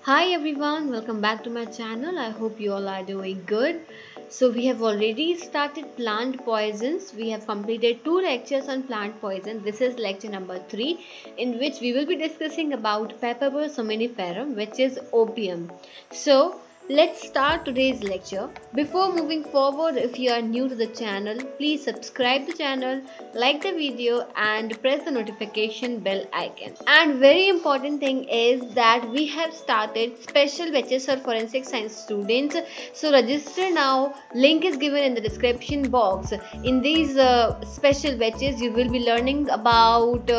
Hi everyone, welcome back to my channel. I hope you all are doing good. So we have already started plant poisons. We have completed 2 lectures on plant poison. This is lecture number 3 in which we will be discussing about Papaver somniferum, which is opium. So let's start today's lecture. Before moving forward, if you are new to the channel, please subscribe the channel, like the video and press the notification bell icon. And very important thing is that we have started special batches for forensic science students. So register now. Link is given in the description box. In these special batches, you will be learning about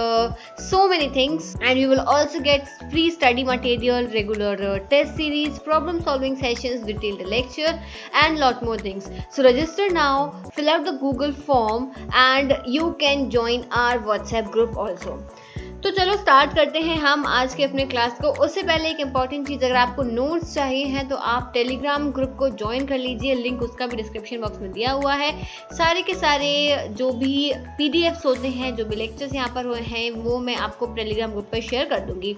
so many things, and you will also get free study material, regular test series, problem solving sessions, detailed lecture and lot more things. So register now, fill out the Google form and you can join our WhatsApp group also. तो चलो start करते हैं हम आज के अपने class को। उससे पहले एक इम्पॉर्टेंट चीज़, अगर आपको नोट्स चाहिए हैं तो आप टेलीग्राम ग्रुप को ज्वाइन कर लीजिए। लिंक उसका भी डिस्क्रिप्शन बॉक्स में दिया हुआ है। सारे के सारे जो भी पीडीएफ्स होते हैं, जो भी लेक्चर्स यहाँ पर हुए हैं, वो मैं आपको टेलीग्राम ग्रुप पर शेयर कर दूंगी।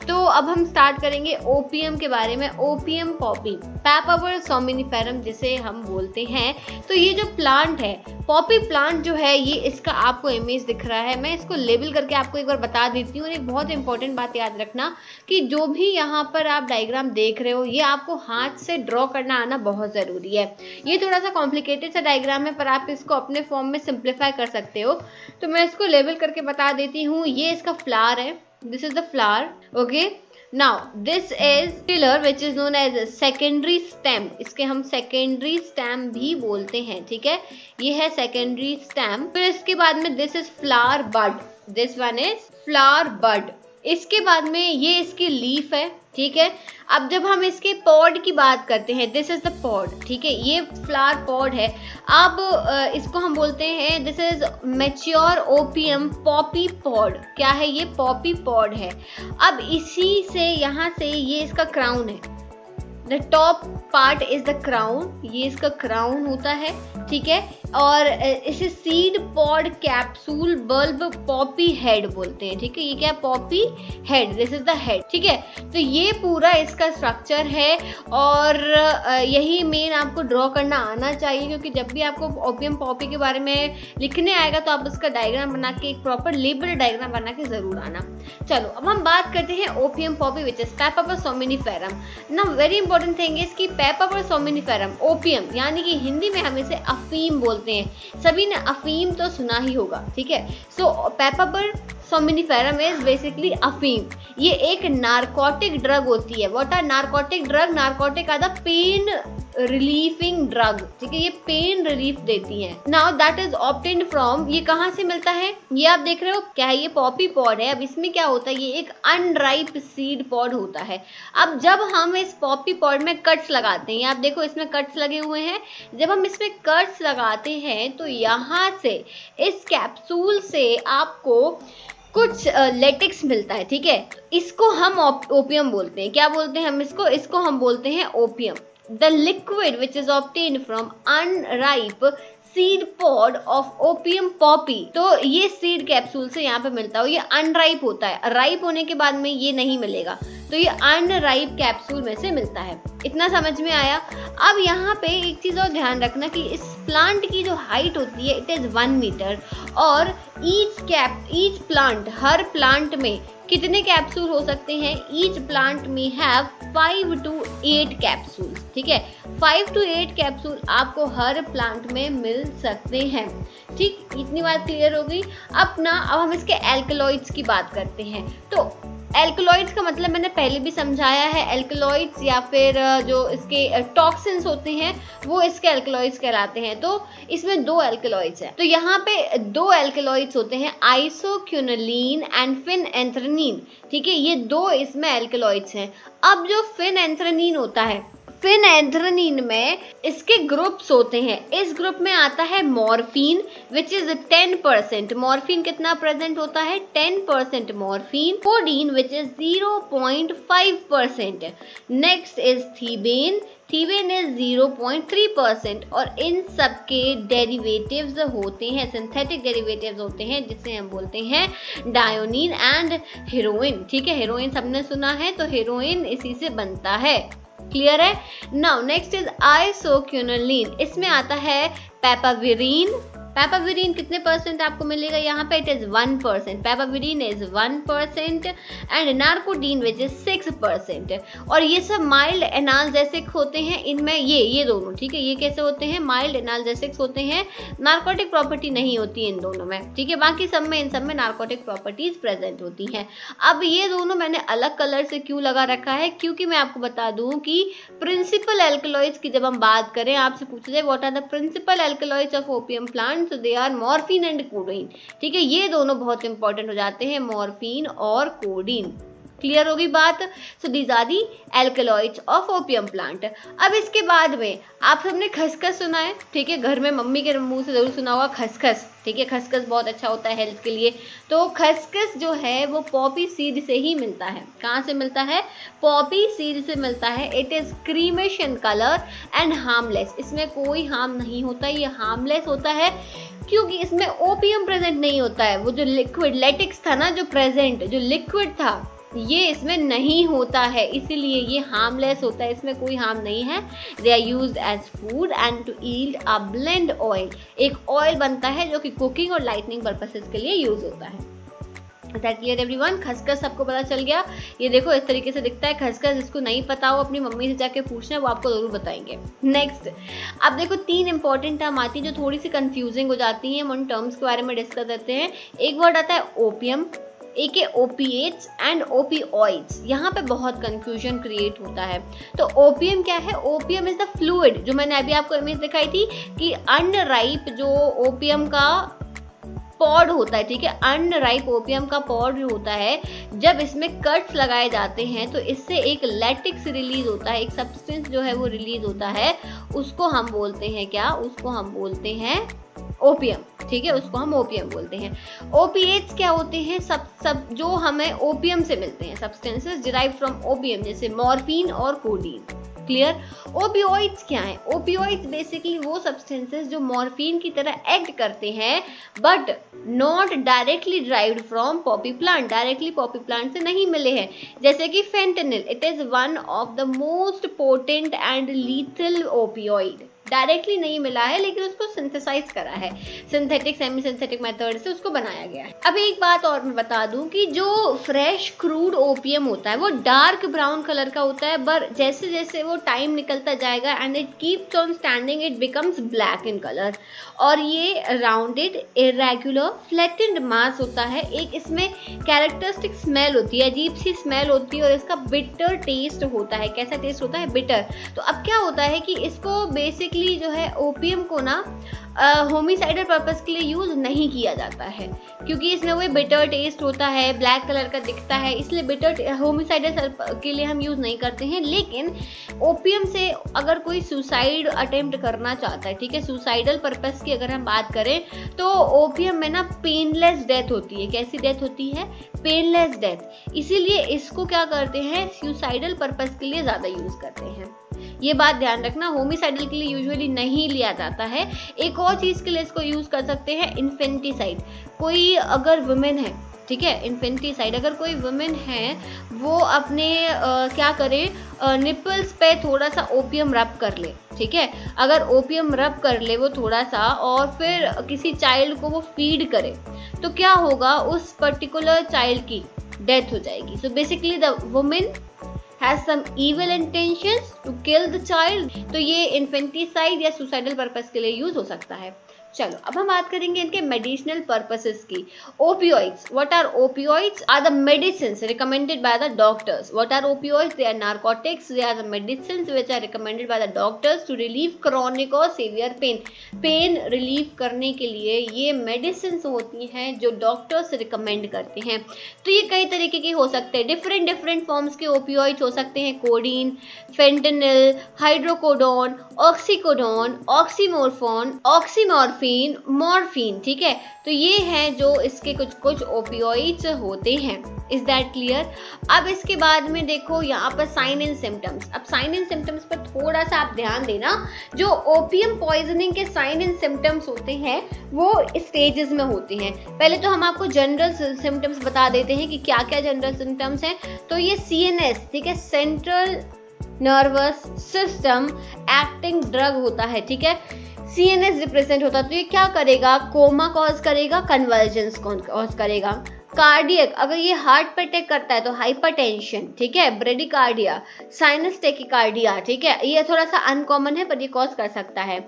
तो अब हम स्टार्ट करेंगे ओपियम के बारे में। ओपियम पॉपी, पैपावर सोम्निफेरम जिसे हम बोलते हैं। तो ये जो प्लांट है, पॉपी प्लांट जो है, ये इसका आपको इमेज दिख रहा है। मैं इसको लेबल करके आपको एक बार बता देती हूँ। एक बहुत इंपॉर्टेंट बात याद रखना कि जो भी यहाँ पर आप डायग्राम देख रहे हो, ये आपको हाथ से ड्रॉ करना आना बहुत ज़रूरी है। ये थोड़ा सा कॉम्प्लिकेटेड सा डायग्राम है, पर आप इसको अपने फॉर्म में सिंप्लीफाई कर सकते हो। तो मैं इसको लेबल करके बता देती हूँ। ये इसका फ्लावर है, this is the flower, okay. Now this is pillar which is known as secondary stem. इसके हम secondary stem भी बोलते हैं, ठीक है। ये है secondary stem। फिर इसके बाद में this is flower bud. This one is flower bud. इसके बाद में ये इसकी लीफ है, ठीक है। अब जब हम इसके पॉड की बात करते हैं, दिस इज द पॉड, ठीक है। ये फ्लावर पॉड है। अब इसको हम बोलते हैं this is mature opium Poppy pod. क्या है ये? पॉपी पॉड है। अब इसी से यहाँ से ये इसका क्राउन है। The top part is the crown, ये इसका क्राउन होता है, ठीक है। और इसे seed pod capsule bulb Poppy head बोलते हैं, ठीक है। ये क्या है? Poppy head, this is the head, ठीक है। तो ये पूरा इसका स्ट्रक्चर है और यही मेन आपको ड्रॉ करना आना चाहिए, क्योंकि जब भी आपको ओपियम पॉपी के बारे में लिखने आएगा तो आप उसका डायग्राम बना के, एक प्रॉपर लेबल डायग्राम बना के जरूर आना। चलो अब हम बात करते हैं opium Poppy which is Papaver somniferum. Now very important thing is कि पैपावर सोम्निफेरम ओपियम, यानी कि हिंदी में हम इसे अफीम बोलते हैं। सभी ने अफीम तो सुना ही होगा, ठीक है। So papaver somniferum is basically अफीम। ये एक नारकोटिक ड्रग होती है। What are narcotic drug? Narcotic are the pain relieving drug, ठीक है। ये पेन रिलीफ देती है। Now that is obtained from, ये कहाँ से मिलता है? ये आप देख रहे हो क्या है? ये पॉपी पॉड है। अब इसमें क्या होता है? ये एक अनराइप सीड पॉड होता है। अब जब हम इस पॉपी पॉड में कट्स लगाते हैं, आप देखो इसमें कट्स लगे हुए हैं। जब हम इसमें कट्स लगाते हैं तो यहाँ से इस कैप्सूल से आपको कुछ लेटेक्स मिलता है, ठीक है। इसको हम ओपियम बोलते हैं। क्या बोलते हैं हम इसको? इसको हम बोलते हैं opium. The liquid which is obtained from unripe seed pod of opium Poppy, तो ये सीड कैप्सूल से यहाँ पे मिलता है। ये अनराइप होता है, राइप होने के बाद में ये नहीं मिलेगा, तो ये अनराइप कैप्सूल में से मिलता है। इतना समझ में आया। अब यहाँ पे एक चीज और ध्यान रखना कि इस प्लांट की जो हाइट होती है, इट इज 1 मीटर और ईच प्लांट, हर प्लांट में कितने कैप्सूल हो सकते हैं? ईच प्लांट में हैव 5 to 8 कैप्सूल, ठीक है। 5 to 8 कैप्सूल आपको हर प्लांट में मिल सकते हैं, ठीक। इतनी बात क्लियर हो गई। अब हम इसके एल्कलॉइड्स की बात करते हैं। तो एल्कलॉइड्स का मतलब मैंने पहले भी समझाया है। एल्कलॉइड्स या फिर जो इसके टॉक्सिन्स होते हैं वो इसके एल्कलॉइड्स कहलाते हैं। तो इसमें 2 एल्कलॉइड्स हैं। तो यहाँ पे 2 एल्कलॉइड्स होते हैं, आइसोक्विनोलिन एंड फिनएंथ्रेनिन, ठीक है। ये 2 इसमें एल्कलॉइड्स हैं। अब जो फिनएंथ्रेनिन होता है, फिनेंथ्रेनिन में इसके ग्रुप्स होते हैं। इस ग्रुप में आता है मॉर्फिन विच इज 10%। मॉर्फिन कितना प्रेजेंट होता है? 10% morphine. Codeine which is 0.5%। Next is thebaine. Thebaine is 0.3%। और इन सब के डेरिवेटिव्स होते हैं, सिंथेटिक डेरिवेटिव्स होते हैं, जिसे हम बोलते हैं डायोनिन एंड हेरोइन। ठीक है, हेरोइन सबने सुना है, तो हेरोइन इसी से बनता है। क्लियर है? Now next is isoquinoline. इसमें आता है पेपाविरीन। पेपाविरीन कितने परसेंट आपको मिलेगा यहाँ पे? It is 1%। Papaverine is 1% and narcotine which is 6%। और ये सब माइल्ड एनाल्जेसिक होते हैं। इनमें ये दोनों, ठीक है, ये कैसे होते हैं? माइल्ड एनाल्जेसिक्स होते हैं। नार्कोटिक प्रॉपर्टी नहीं होती है इन दोनों में, ठीक है। बाकी सब में, इन सब में नार्कोटिक प्रॉपर्टीज प्रेजेंट होती हैं। अब ये दोनों मैंने अलग कलर से क्यों लगा रखा है? क्योंकि मैं आपको बता दूं कि प्रिंसिपल एल्कलॉइड्स की जब हम बात करें, आपसे पूछा जाए what are the principal alkaloids of opium plant, तो they are morphine and codeine. ठीक है, ये दोनों बहुत इंपॉर्टेंट हो जाते हैं, मॉर्फिन और कोडीन। क्लियर होगी बात? So these are the alkaloids of opium plant. अब इसके बाद में आप सबने खसखस सुना है, ठीक है, घर में मम्मी के मुंह से जरूर सुना होगा खसखस। ठीक है, खसखस बहुत अच्छा होता है हेल्थ के लिए। तो खसखस जो है वो पॉपी सीड से ही मिलता है। कहाँ से मिलता है? पॉपी सीड से मिलता है। It is creamish in colour and harmless. इसमें कोई हार्म नहीं होता, ये हार्मलेस होता है क्योंकि इसमें ओपियम प्रेजेंट नहीं होता है। वो जो लिक्विड लेटेक्स था ना, जो प्रेजेंट, जो लिक्विड था, ये इसमें नहीं होता है, इसीलिए ये हार्मलेस होता है, इसमें कोई हार्म नहीं है। They are used as food and to yield a bland oil. एक ऑयल बनता है जो कि कुकिंग और लाइटनिंग पर्पसेस के लिए यूज होता है। That clear everyone? खसखस सबको पता चल गया? ये देखो इस तरीके से दिखता है खसखस। जिसको नहीं पता हो अपनी मम्मी से जाके पूछना, वो आपको जरूर बताएंगे। नेक्स्ट, अब देखो 3 इंपॉर्टेंट टर्म आती है जो थोड़ी सी कंफ्यूजिंग हो जाती हैं। हम उन टर्म्स के बारे में डिस्कस करते हैं। एक वर्ड आता है ओपियम, एक है ओपिएट्स एंड ओपिओइड्स। यहाँ पे बहुत कंफ्यूजन क्रिएट होता है। तो ओपियम क्या है? ओपियम इज द फ्लूइड, जो मैंने अभी आपको इमेज दिखाई थी कि अनराइप जो ओपियम का पॉड होता है, ठीक है, अनराइप ओपियम का पॉड जो होता है, जब इसमें कट्स लगाए जाते हैं तो इससे एक लैटिक्स रिलीज होता है, एक सब्सटेंस जो है वो रिलीज होता है। उसको हम बोलते हैं क्या? उसको हम बोलते हैं ओपियम। ठीक है, उसको हम ओपियम बोलते हैं। ओपिएट्स क्या होते हैं? सब जो हमें ओपियम से मिलते हैं, सब्सटेंसेस डिराइव फ्रॉम ओपियम, जैसे मॉर्फिन और कोडीन। क्लियर? ओपिओइड्स क्या है? ओपिओइड्स बेसिकली वो सब्सटेंसेस जो मॉर्फिन की तरह एक्ट करते हैं but not directly derived from Poppy plant, directly Poppy plant से नहीं मिले हैं। जैसे कि fentanyl, it is one of the most potent and lethal opioid. Directly नहीं मिला है लेकिन उसको सिंथेसाइज करा है, सिंथेटिक सेमी सिंथेटिक मेथड से उसको बनाया गया है। अब एक बात और मैं बता दूं कि जो फ्रेश क्रूड ओपियम होता है वो डार्क ब्राउन कलर का होता है, पर जैसे जैसे वो टाइम निकलता जाएगा and it keeps on standing, it becomes black in colour. और ये राउंडेड इरेगुलर फ्लैटेंड मास होता है। एक इसमें कैरेक्टरिस्टिक स्मेल होती है, अजीब सी स्मेल होती है, और इसका बिटर टेस्ट होता है। कैसा टेस्ट होता है? बिटर। तो अब क्या होता है कि इसको बेसिकली जो है ओपियम को ना होमिसाइडल पर्पस के लिए यूज नहीं किया जाता है, क्योंकि इसमें वो बिटर टेस्ट होता है, ब्लैक कलर का दिखता है, इसलिए बिटर होमिसाइडल के लिए हम यूज नहीं करते हैं। लेकिन ओपियम से अगर कोई सुसाइड अटेम्प्ट करना चाहता है, ठीक है, सुसाइडल पर्पस की अगर हम बात करें, तो ओपियम में ना पेनलेस डेथ होती है। कैसी डेथ होती है? Painless death. इसीलिए इसको क्या करते हैं? सुसाइडल पर्पस के लिए ज्यादा यूज करते हैं। ये बात ध्यान रखना, होमिसाइडल के लिए यूजुअली नहीं लिया जाता है। एक और चीज के लिए इसको यूज कर सकते हैं, इन्फेंटिसाइड। कोई अगर वुमेन है, ठीक है, इन्फेंटिसाइड, अगर कोई वुमेन है वो अपने क्या करे, निपल्स पे थोड़ा सा ओपियम रब कर ले, ठीक है, अगर ओपियम रब कर ले वो थोड़ा सा और फिर किसी चाइल्ड को वो फीड करे, तो क्या होगा? उस पर्टिकुलर चाइल्ड की डेथ हो जाएगी। So basically the women has some evil intentions to kill the child। तो ये इन्फेंटिसाइड या सुसाइडल पर्पस के लिए यूज हो सकता है। चलो अब हम बात करेंगे इनके मेडिसिनल पर्पसेस की। Opioids, what are opioids? Are the medicines recommended by the doctors. What are opioids? They are narcotics, they are the medicines which are recommended by the doctors to relieve chronic और severe pain. Pain relieve करने के लिए ये medicines होती हैं जो doctors recommend करते हैं। तो ये कई तरीके के हो सकते हैं, डिफरेंट फॉर्म्स के ओपियोइड्स हो सकते हैं। Codeine, fentanyl, hydrocodone, oxycodone, oxymorphone, oxymorphine, morphine, ठीक है। तो ये हैं जो इसके कुछ ओपियोइड्स होते हैं। Is that clear? अब इसके बाद में देखो यहाँ पर साइन एंड सिम्टम्स। अब साइन एंड सिम्टम्स पर थोड़ा सा आप ध्यान देना। जो ओपियम पॉइजनिंग के साइन एंड सिम्टम्स होते हैं वो स्टेजेस में होते हैं। पहले तो हम आपको जनरल सिम्टम्स बता देते हैं कि क्या क्या जनरल सिम्टम्स हैं। तो ये CNS, ठीक है, central nervous system acting drug होता है, ठीक है। CNS रिप्रेजेंट होता है, तो ये क्या करेगा? कोमा कॉज करेगा, कन्वर्जेंस कॉज करेगा। कार्डियक, अगर ये हार्ट पे अटैक करता है तो हाइपरटेंशन, ठीक है, ब्रेडिकार्डिया, साइनस टेकिकार्डिया, ठीक है, ये थोड़ा सा अनकॉमन है पर ये कॉज कर सकता है।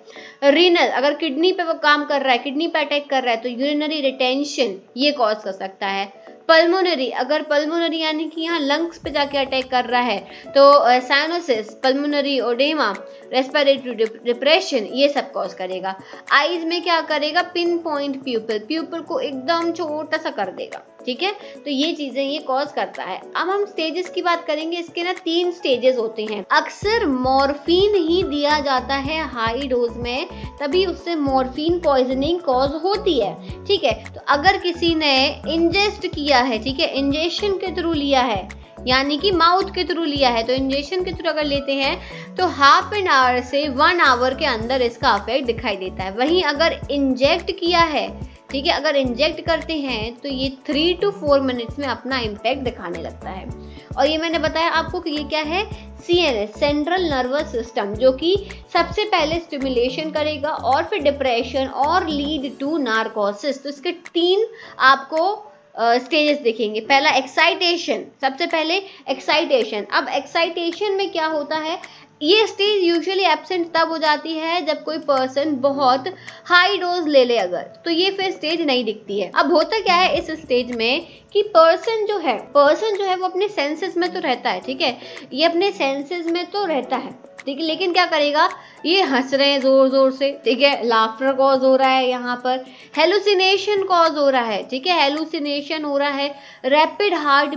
रीनल, अगर किडनी पे वो काम कर रहा है, किडनी पे अटैक कर रहा है तो यूरिनरी रिटेंशन ये कॉज कर सकता है। पल्मोनरी, अगर पल्मोनरी यानी कि यहाँ लंग्स पे जाके अटैक कर रहा है तो cyanosis, pulmonary oedema, respiratory depression ये सब कॉज करेगा। आईज में क्या करेगा? पिन पॉइंट प्यूपिल, प्यूपिल को एकदम छोटा सा कर देगा, ठीक है। तो ये चीजें ये कॉज करता है। अब हम स्टेजेस की बात करेंगे। इसके ना 3 स्टेजेस होते हैं। अक्सर मॉर्फिन ही दिया जाता है हाई डोज में, तभी उससे मॉर्फिन पॉइजनिंग कॉज होती है, ठीक है। तो अगर किसी ने इंजेस्ट किया है, ठीक है, इंजेक्शन के थ्रू लिया है यानी कि माउथ के थ्रू लिया है, तो इंजेक्शन के थ्रू अगर लेते हैं तो हाफ एन आवर से 1 आवर के अंदर इसका इफेक्ट दिखाई देता है। वहीं अगर इंजेक्ट किया है, ठीक है, अगर इंजेक्ट करते हैं तो ये 3 to 4 मिनट्स में अपना इम्पैक्ट दिखाने लगता है। और ये मैंने बताया आपको कि ये क्या है? CNS, सेंट्रल नर्वस सिस्टम, जो कि सबसे पहले स्टिमुलेशन करेगा और फिर डिप्रेशन और लीड टू नार्कोसिस। तो इसके 3 आपको स्टेजेस देखेंगे। पहला एक्साइटेशन, सबसे पहले एक्साइटेशन। अब एक्साइटेशन में क्या होता है? ये स्टेज यूजुअली एब्सेंट तब हो जाती है जब कोई पर्सन बहुत हाई डोज ले ले अगर, तो ये फिर स्टेज नहीं दिखती है। अब होता क्या है इस स्टेज में कि पर्सन जो है वो अपने सेंसेस में तो रहता है, ठीक है, ये अपने सेंसेस में तो रहता है, ठीक है, लेकिन क्या करेगा? ये हंस रहे हैं जोर जोर से, ठीक है, लाफ्टर कॉज हो रहा है, यहाँ पर हेलुसिनेशन कॉज हो रहा है, ठीक है, हेलुसिनेशन हो रहा है। रैपिड हार्ट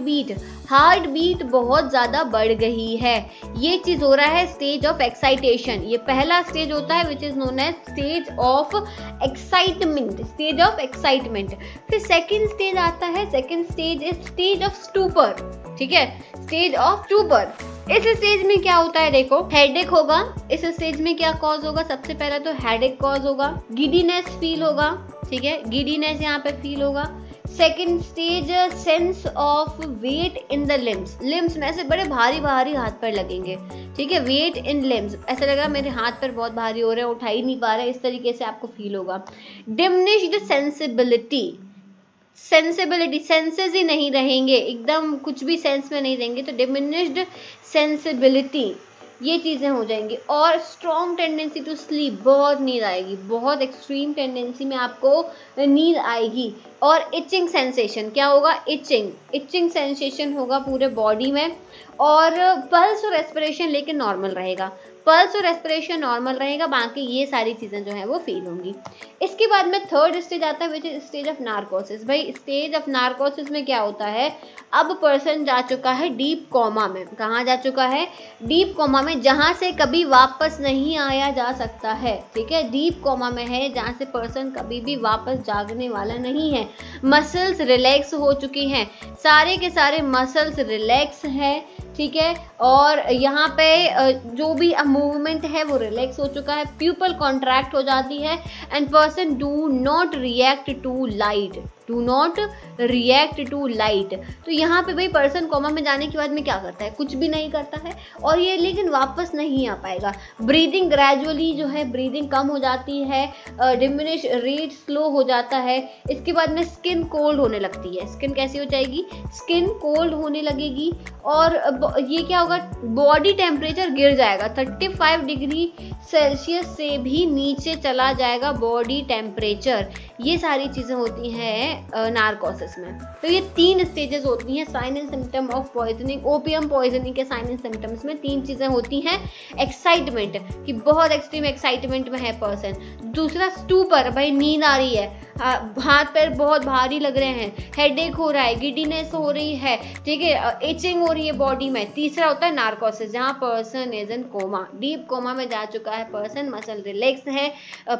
बीट बहुत ज्यादा बढ़ गई है, ये चीज हो रहा है स्टेज ऑफ एक्साइटेशन। ये पहला स्टेज होता है which is known as stage of excitement. फिर सेकंड स्टेज आता है, second stage is stage of stupor, ठीक है, स्टेज ऑफ स्टूपर। इस स्टेज में क्या होता है? देखो, हेडेक होगा। इस स्टेज में क्या कॉज होगा? सबसे पहला तो हेडेक कॉज होगा, गिडीनेस फील होगा, ठीक है, गिडीनेस यहाँ पे फील होगा। Second stage, sense of weight in the limbs में ऐसे बड़े भारी भारी हाथ पैर लगेंगे, ठीक है, वेट इन लिम्स, ऐसा लगेगा मेरे हाथ पैर बहुत भारी हो रहे हैं, उठा ही नहीं पा रहे, इस तरीके से आपको फील होगा। डिमिनिश्ड सेंसेस ही नहीं रहेंगे, एकदम कुछ भी सेंस में नहीं रहेंगे, तो डिमिनिश्ड सेंसिबिलिटी ये चीज़ें हो जाएंगी। और स्ट्रॉन्ग टेंडेंसी टू स्लीप, बहुत नींद आएगी, बहुत एक्सट्रीम टेंडेंसी में आपको नींद आएगी। और इचिंग सेंसेशन, क्या होगा? इचिंग सेंसेशन होगा पूरे बॉडी में। और पल्स और रेस्पिरेशन लेकिन नॉर्मल रहेगा, पल्स और रेस्पिरेशन नॉर्मल रहेगा, बाकी ये सारी चीज़ें जो है वो फील होंगी। इसके बाद में थर्ड स्टेज आता है which is stage of narcosis. भाई स्टेज ऑफ नार्कोसिस में क्या होता है? अब पर्सन जा चुका है डीप कोमा में। कहाँ जा चुका है? डीप कोमा में, जहाँ से कभी वापस नहीं आया जा सकता है, ठीक है, डीप कोमा में है जहाँ से पर्सन कभी भी वापस जागने वाला नहीं है। मसल्स रिलैक्स हो चुकी हैं, सारे के सारे मसल्स रिलैक्स हैं, ठीक है, और यहाँ पे जो भी मूवमेंट है वो रिलैक्स हो चुका है, प्यूपल कॉन्ट्रैक्ट हो जाती है and person do not react to light. तो यहाँ पे भाई पर्सन कोमा में जाने के बाद में क्या करता है? कुछ भी नहीं करता है, और ये लेकिन वापस नहीं आ पाएगा। ब्रीदिंग ग्रेजुअली जो है ब्रीदिंग कम हो जाती है, डिमिनिश रेट स्लो हो जाता है। इसके बाद में स्किन कोल्ड होने लगती है। स्किन कैसी हो जाएगी? स्किन कोल्ड होने लगेगी, और ये क्या होगा? बॉडी टेम्परेचर गिर जाएगा, 35 डिग्री सेल्सियस से भी नीचे चला जाएगा बॉडी टेम्परेचर। ये सारी चीजें होती हैं नारकोसिस में। तो ये 3 स्टेजेस होती हैं sign and symptom of poisoning. Opium poisoning के साइन एंड सिम्टम्स में 3 चीजें होती हैं। एक्साइटमेंट, कि बहुत एक्सट्रीम एक्साइटमेंट में है पर्सन। दूसरा स्टूपर, भाई नींद आ रही है, हाथ पैर बहुत भारी लग रहे हैं, हेडेक हो रहा है, गिडीनेस हो रही है, ठीक है, इचिंग हो रही है बॉडी में। तीसरा होता है नारकोसिस, जहाँ person is in coma, deep coma में जा चुका है पर्सन, मसल रिलैक्स है,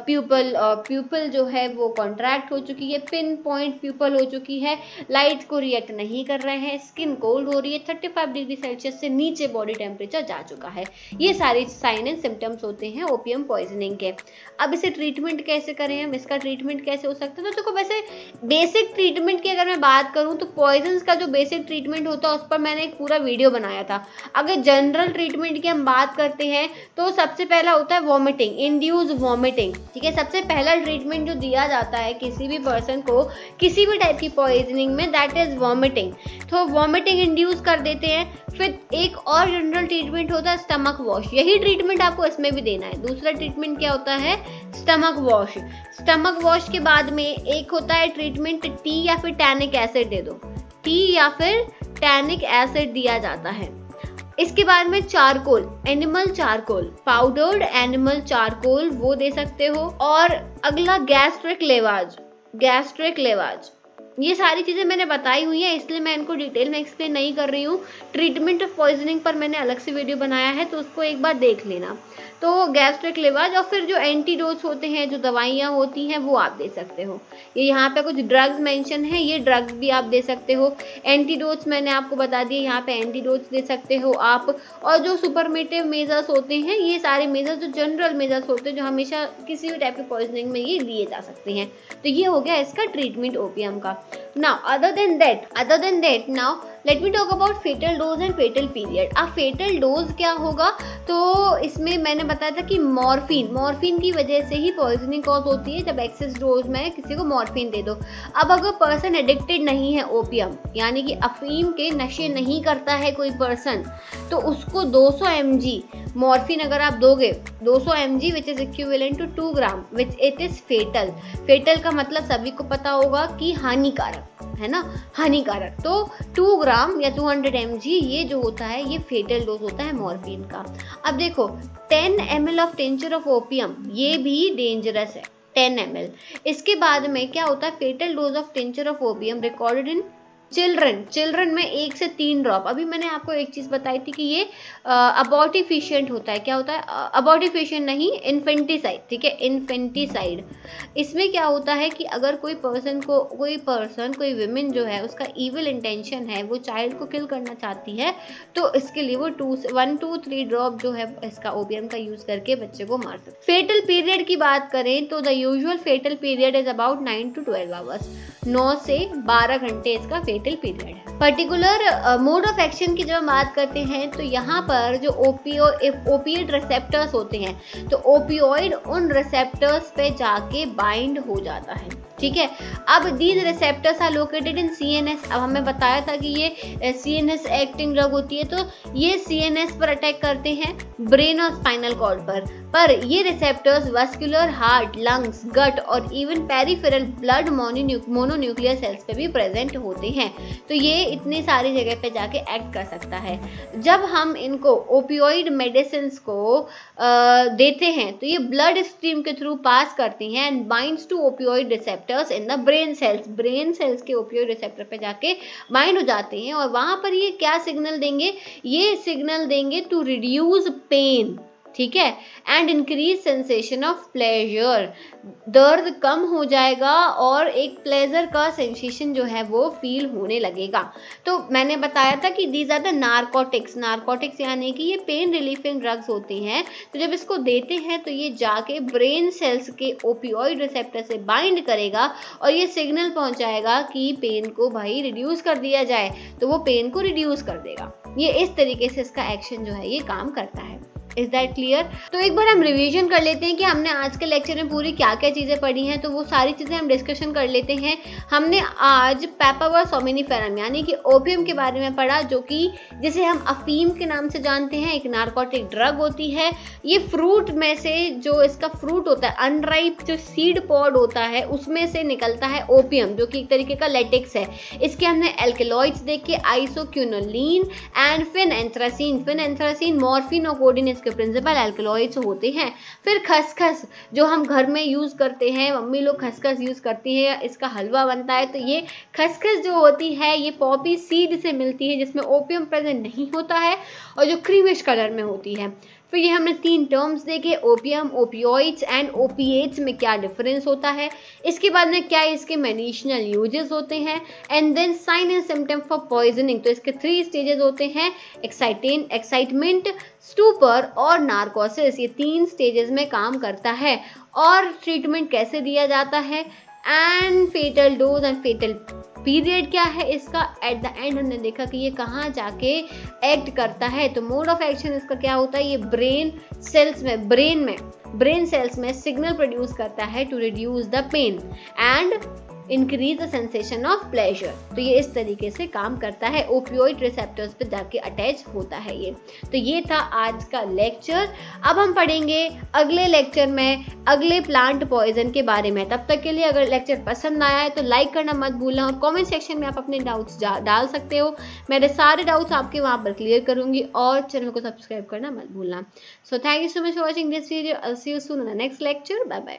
प्यूपल जो है वो कॉन्ट्रैक्ट हो चुकी है, पिन पॉइंट प्यूपल हो चुकी है, लाइट को रिएक्ट नहीं कर रहे हैं, स्किन कोल्ड हो रही है, 35 डिग्री सेल्सियस से नीचे बॉडी टेम्परेचर जा चुका है। ये सारे साइन एंड सिम्टम्स होते हैं ओपियम पॉइजनिंग के। अब इसे ट्रीटमेंट कैसे करें हम, इसका ट्रीटमेंट कैसे हो सकता है? तो देखो, वैसे बेसिक ट्रीटमेंट की अगर मैं बात करूं तो पॉइजन्स का जो बेसिक ट्रीटमेंट होता है उस पर मैंने एक पूरा वीडियो बनाया था। अगर जनरल ट्रीटमेंट की हम बात करते हैं तो सबसे पहला होता है वॉमिटिंग, इंड्यूस वॉमिटिंग, ठीक है। सबसे पहला ट्रीटमेंट जो दिया जाता है किसी भी पर्सन को किसी भी टाइप की पॉइजनिंग में, दैट इज वॉमिटिंग। तो वॉमिटिंग इंड्यूस कर देते हैं। फिर एक और जनरल ट्रीटमेंट होता है स्टमक वॉश, यही ट्रीटमेंट आपको इसमें भी देना है। दूसरा ट्रीटमेंट क्या होता है? Stomach wash. स्टमक वॉश के बाद में एक होता है ट्रीटमेंट टी या फिर टैनिक एसिड दे दो, टी या फिर टैनिक एसिड दिया जाता है। इसके बाद में charcoal, animal charcoal, powdered animal charcoal वो दे सकते हो। और अगला गैस्ट्रिक लेवाज, गैस्ट्रिक लेवाज। ये सारी चीजें मैंने बताई हुई है, इसलिए मैं इनको डिटेल में एक्सप्लेन नहीं कर रही हूँ। ट्रीटमेंट ऑफ पॉइजनिंग पर मैंने अलग से वीडियो बनाया है, तो उसको एक बार देख लेना। तो गैस्ट्रिक लेवाज, और फिर जो एंटीडोट्स होते हैं, जो दवाइयाँ होती हैं, वो आप दे सकते हो। ये यहाँ पे कुछ ड्रग्स मेंशन है, ये ड्रग्स भी आप दे सकते हो। एंटीडोट्स मैंने आपको बता दिए, यहाँ पे एंटीडोट्स दे सकते हो आप। और जो सुपरमेटिव मेजर्स होते हैं, ये सारे मेजर्स जो जनरल मेजर्स होते हैं, जो हमेशा किसी भी टाइप की पॉइजनिंग में ये लिए जा सकते हैं। तो ये हो गया इसका ट्रीटमेंट ओपियम का। Now, other than that, now let me talk about fatal dose and fatal period. अब fatal dose क्या होगा? तो इसमें मैंने बताया था कि मॉर्फिन की वजह से ही पॉइजनिंग कॉज होती है, जब एक्सेस डोज में किसी को मॉर्फिन दे दो। अब अगर पर्सन एडिक्टेड नहीं है ओपियम, यानी कि अफीम के नशे नहीं करता है कोई पर्सन, तो उसको 200 mg मॉर्फिन अगर आप दोगे, 200 mg which is equivalent to 2 gram, which it is fatal. Fatal का मतलब सभी को पता होगा कि हानिकारक है ना, हानिकारक। तो 2 ग्राम या 200 mg ये जो होता है, ये फेटल डोज होता है मॉर्फिन का। अब देखो, 10 ml of tincture of opium, ये भी डेंजरस है, 10 ml। इसके बाद में क्या होता है? Fatal dose of tincture of opium recorded in children में 1 से 3 ड्रॉप। अभी मैंने आपको एक चीज बताई थी कि ये अबॉर्टिफिशिएंट होता है। क्या होता है? अबॉर्टिफिशिएंट नहीं, इन्फेंटिसाइड, ठीक है, इन्फेंटिसाइड। इसमें क्या होता है कि अगर कोई कोई विमेन जो है, उसका इविल इंटेंशन है, वो चाइल्ड को किल करना चाहती है, तो इसके लिए वो 1, 2, 3 ड्रॉप जो है इसका ओपियम का यूज करके बच्चे को मार सकते। फेटल पीरियड की बात करें तो the usual fatal period is about 9 to 12 hours, 9 से 12 घंटे इसका फेटल पीरियड है। पर्टिकुलर मोड ऑफ एक्शन की जब हम बात करते हैं तो यहाँ पर जो ओपिएड रिसेप्टर्स होते हैं, तो ओपियोइड उन रिसेप्टर्स पे जाके बाइंड हो जाता है, ठीक है। अब these receptors are located in CNS। अब हमें बताया था कि ये CNS एक्टिंग ड्रग होती है, तो ये CNS पर अटैक करते हैं, ब्रेन और स्पाइनल कॉर्ड पर ये receptors vascular, heart, lungs, gut और even peripheral blood mononuclear cells पे भी प्रेजेंट होते हैं। तो ये इतनी सारी जगह पे जाके एक्ट कर सकता है। जब हम इनको ओपियोइड मेडिसिन को देते हैं तो ये ब्लड स्ट्रीम के थ्रू पास करती हैं and binds to opioid receptors in the brain cells के ओपियोइड रिसेप्टर पे जाके बाइंड हो जाते हैं। और वहां पर ये क्या सिग्नल देंगे? ये सिग्नल देंगे टू रिड्यूस पेन, ठीक है, and increase sensation of pleasure. दर्द कम हो जाएगा और एक प्लेजर का सेंसेशन जो है वो फील होने लगेगा। तो मैंने बताया था कि दीज आर द नारकोटिक्स यानी कि ये पेन रिलीफिंग ड्रग्स होती हैं। तो जब इसको देते हैं तो ये जाके ब्रेन सेल्स के ओपियोइड रिसेप्टर से बाइंड करेगा और ये सिग्नल पहुंचाएगा कि पेन को भाई रिड्यूस कर दिया जाए, तो वो पेन को रिड्यूस कर देगा। ये इस तरीके से इसका एक्शन जो है ये काम करता है। Is that clear? तो एक बार हम रिवीजन कर लेते हैं कि हमने आज के लेक्चर में पूरी क्या क्या चीजें पढ़ी हैं, तो वो सारी चीजें हम डिस्कशन कर लेते हैं। हमने आज पैपावर सोमिनिफेरम यानी कि ओपियम के बारे में पढ़ा, जो कि जिसे हम अफीम के नाम से जानते हैं, एक नार्कोटिक ड्रग होती है। ये फ्रूट में से, जो इसका फ्रूट होता है, अनराइप जो सीड पॉड होता है उसमें से निकलता है ओपियम, जो कि एक तरीके का लेटेक्स है। इसके हमने एल्केलॉइड्स देखे, आइसोक्विनोलिन एंड फिनएंथ्रासीन। फिनएंथ्रासीन, मॉर्फिन और कोडीन इसके प्रिंसिपल एल्केलॉइड्स होते हैं। फिर खसखस जो हम घर में यूज करते हैं, मम्मी लोग खसखस यूज करती है, इसका हलवा बनता है। तो ये खसखस जो होती है ये पॉपी सीड से मिलती है, जिसमें ओपियम प्रेजेंट नहीं होता है और जो क्रीमिश कलर में होती है। फिर ये हमने 3 टर्म्स देखे, ओपियम, ओपियोइड्स एंड ओपिएट्स में क्या डिफरेंस होता है। इसके बाद में क्या इसके मेडिसिनल यूजेस होते हैं, and then sign and symptom for poisoning. तो इसके 3 स्टेजेस होते हैं, एक्साइटमेंट, स्टूपर और नार्कोसिस। ये 3 स्टेजेस में काम करता है। और ट्रीटमेंट कैसे दिया जाता है, and fatal dose and fatal period क्या है इसका। एट द एंड हमने देखा कि ये कहाँ जाके एक्ट करता है। तो मोड ऑफ एक्शन इसका क्या होता है, ये ब्रेन सेल्स में सिग्नल प्रोड्यूस करता है to reduce the pain and increase the sensation of pleasure. तो ये इस तरीके से काम करता है, ओपियोइड रिसेप्टर्स पे जाके अटैच होता है ये। तो ये था आज का लेक्चर। अब हम पढ़ेंगे अगले लेक्चर में अगले प्लांट पॉइजन के बारे में। तब तक के लिए अगर लेक्चर पसंद आया है तो लाइक करना मत भूलना, और कमेंट सेक्शन में आप अपने डाउट्स डाल सकते हो। मेरे सारे डाउट्स आपके वहाँ पर क्लियर करूंगी, और चैनल को सब्सक्राइब करना मत भूलना। So thank you so much for watching this video. I will see you soon in the next lecture. Bye bye.